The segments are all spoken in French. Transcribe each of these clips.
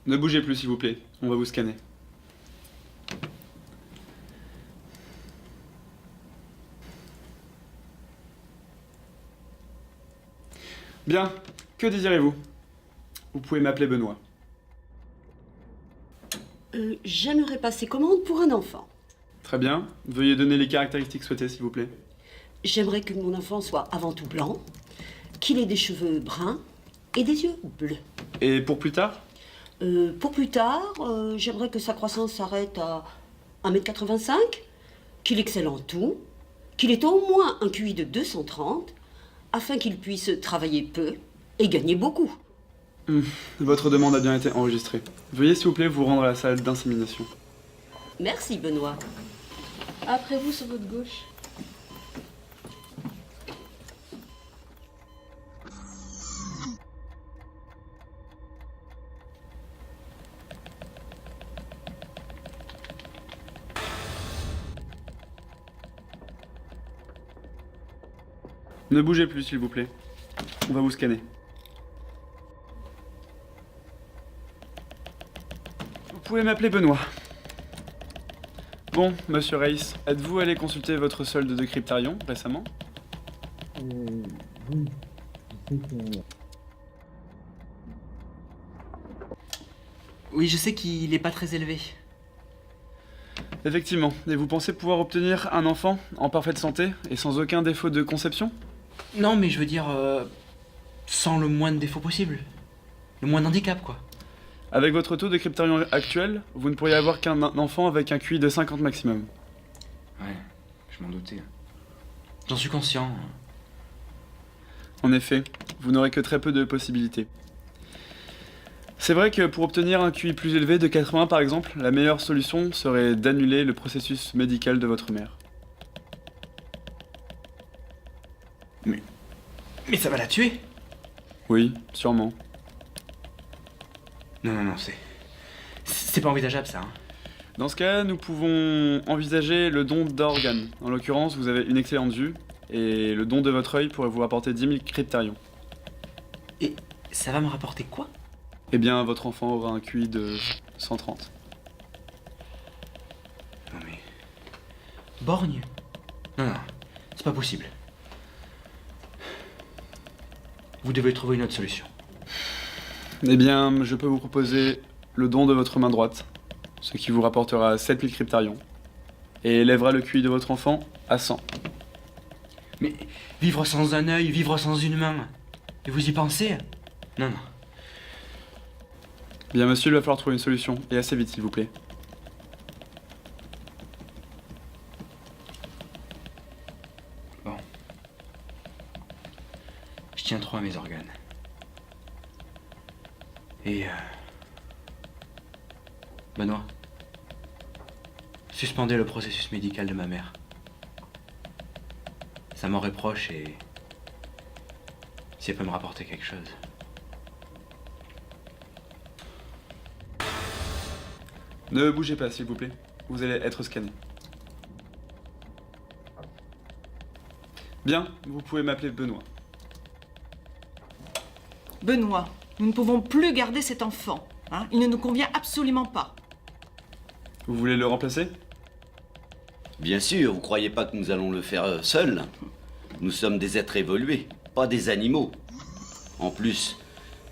Ne bougez plus s'il vous plaît, on va vous scanner. Bien, que désirez-vous? Vous pouvez m'appeler Benoît. J'aimerais passer commande pour un enfant. Très bien, veuillez donner les caractéristiques souhaitées s'il vous plaît. J'aimerais que mon enfant soit avant tout blanc, qu'il ait des cheveux bruns et des yeux bleus. Et pour plus tard? Pour plus tard, j'aimerais que sa croissance s'arrête à 1,85 m, qu'il excelle en tout, qu'il ait au moins un QI de 230, afin qu'il puisse travailler peu et gagner beaucoup. Votre demande a bien été enregistrée. Veuillez s'il vous plaît vous rendre à la salle d'insémination. Merci Benoît. Après vous sur votre gauche. Ne bougez plus s'il vous plaît. On va vous scanner. Vous pouvez m'appeler Benoît. Bon, monsieur Reiss, êtes-vous allé consulter votre solde de Cryptarion récemment? Oui, je sais que... Oui, je sais qu'il est pas très élevé. Effectivement. Et vous pensez pouvoir obtenir un enfant en parfaite santé et sans aucun défaut de conception? Non, mais je veux dire, sans le moins de défauts possible. Le moins d'handicap, quoi. Avec votre taux de Cryptarion actuel, vous ne pourriez avoir qu'un enfant avec un QI de 50 maximum. Ouais, je m'en doutais. J'en suis conscient. En effet, vous n'aurez que très peu de possibilités. C'est vrai que pour obtenir un QI plus élevé de 80 par exemple, la meilleure solution serait d'annuler le processus médical de votre mère. Mais ça va la tuer. Oui, sûrement. Non, c'est pas envisageable, ça. Hein. Dans ce cas, nous pouvons envisager le don d'organes. En l'occurrence, vous avez une excellente vue, et le don de votre œil pourrait vous rapporter 10 000 cryptarions. Et ça va me rapporter quoi? Eh bien, votre enfant aura un QI de 130. Non mais... Borgne? Non, c'est pas possible. Vous devez trouver une autre solution. Eh bien, je peux vous proposer le don de votre main droite, ce qui vous rapportera 7000 cryptarions, et élèvera le QI de votre enfant à 100. Mais vivre sans un œil, vivre sans une main, et vous y pensez? Non. Bien monsieur, il va falloir trouver une solution, et assez vite s'il vous plaît. Bon. Je tiens trop à mes organes. Et Benoît, suspendez le processus médical de ma mère. Ça m'en reproche et... si elle peut me rapporter quelque chose. Ne bougez pas s'il vous plaît, vous allez être scanné. Bien, vous pouvez m'appeler Benoît. Benoît, nous ne pouvons plus garder cet enfant. Hein. Il ne nous convient absolument pas. Vous voulez le remplacer? Bien sûr, vous croyez pas que nous allons le faire seuls? Nous sommes des êtres évolués, pas des animaux. En plus,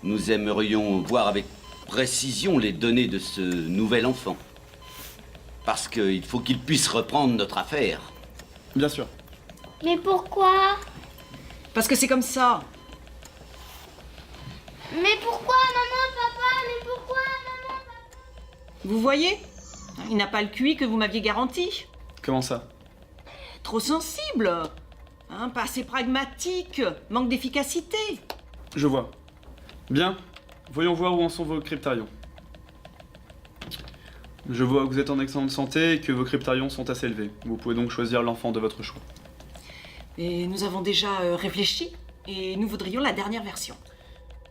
nous aimerions voir avec précision les données de ce nouvel enfant. Parce qu'il faut qu'il puisse reprendre notre affaire. Bien sûr. Mais pourquoi? Parce que c'est comme ça. Mais pourquoi, maman, papa? Mais pourquoi, maman, papa? Vous voyez? Il n'a pas le QI que vous m'aviez garanti. Comment ça? Trop sensible. Hein, pas assez pragmatique. Manque d'efficacité. Je vois. Bien, voyons voir où en sont vos cryptarions. Je vois que vous êtes en excellente santé et que vos cryptarions sont assez élevés. Vous pouvez donc choisir l'enfant de votre choix. Et nous avons déjà réfléchi et nous voudrions la dernière version.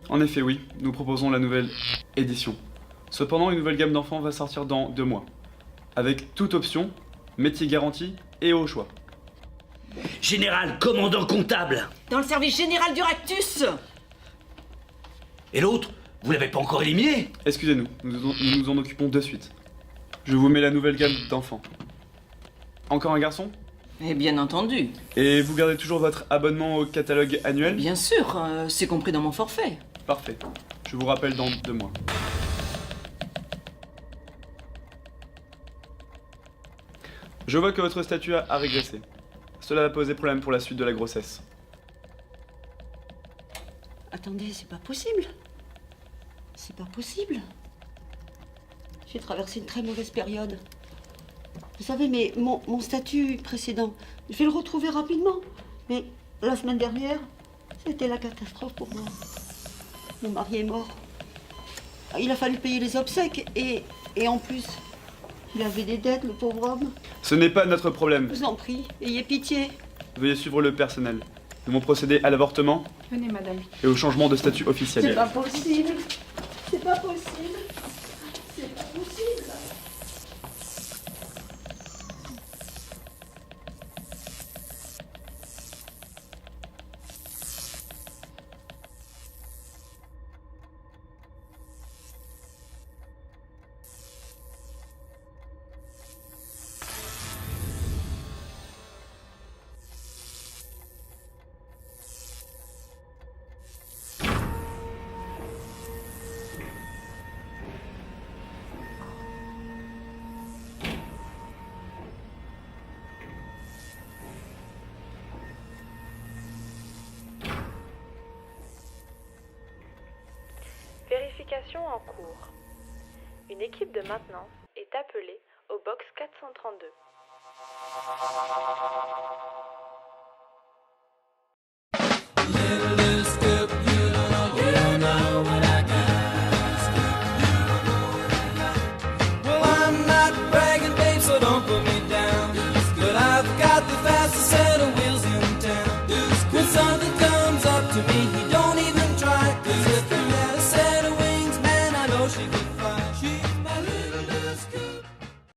En effet, oui, nous proposons la nouvelle édition. Cependant, une nouvelle gamme d'enfants va sortir dans 2 mois. Avec toute option, métier garanti et au choix. général, commandant comptable. Dans le service général du Ractus. Et l'autre, vous l'avez pas encore éliminé? Excusez-nous, nous nous en occupons de suite. Je vous mets la nouvelle gamme d'enfants. Encore un garçon? Et bien entendu. Et vous gardez toujours votre abonnement au catalogue annuel? Bien sûr, c'est compris dans mon forfait. Parfait. Je vous rappelle dans 2 mois. Je vois que votre statut a régressé. Cela va poser problème pour la suite de la grossesse. Attendez, c'est pas possible. C'est pas possible. J'ai traversé une très mauvaise période. Vous savez, mais mon statut précédent, je vais le retrouver rapidement. Mais la semaine dernière, c'était la catastrophe pour moi. Mon mari est mort. Il a fallu payer les obsèques et en plus, il avait des dettes, le pauvre homme. Ce n'est pas notre problème. Je vous en prie, ayez pitié. Veuillez suivre le personnel. Nous allons procéder à l'avortement Venez, madame. et au changement de statut C'est officiel. pas possible. C'est pas possible. C'est pas possible. Vérification en cours. Une équipe de maintenance est appelée au box 432.